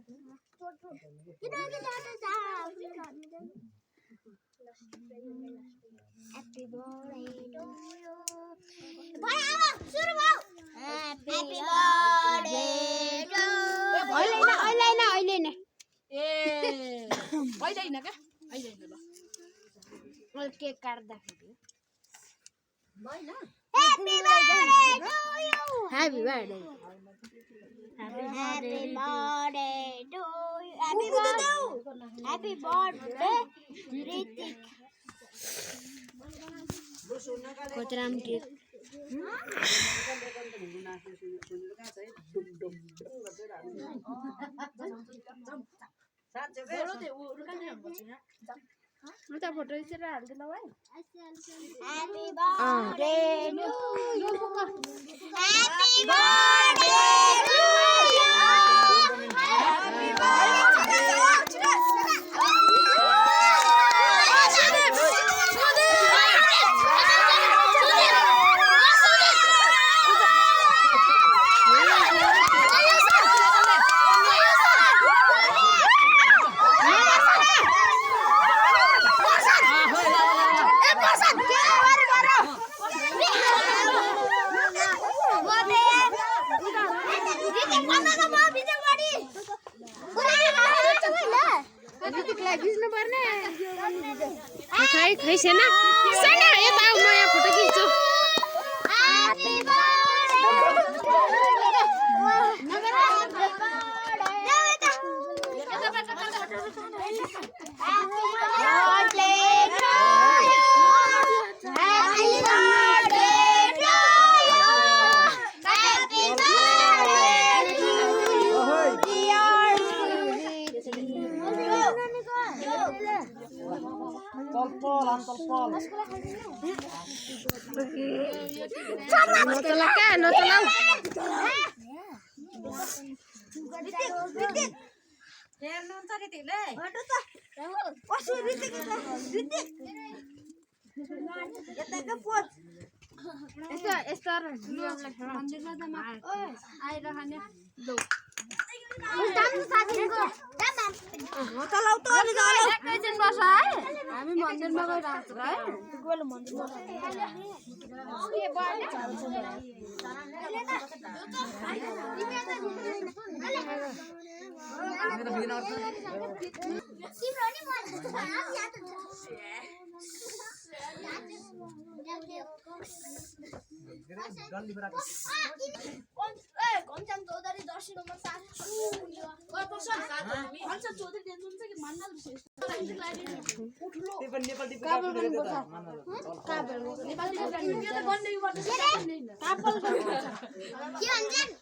Happy birthday to you. Happy birthday to you. अहिले हैन के अहिले हैन ल मैले केक काट्दाखेरि हैन Happy birthday to you. Happy birthday. Happy birthday to you. Happy birthday, Ritik. Kochram cake म त फोटो खिचेर हाल्दिन भाइ Happy birthday to you. Happy birthday to you. Happy खै खै सेना सेना यता आऊ म यहाँ फोटो खिच्छु हामी मन्दिरमा गइरहेको छौँ है गयो मन्दिरमा birthday.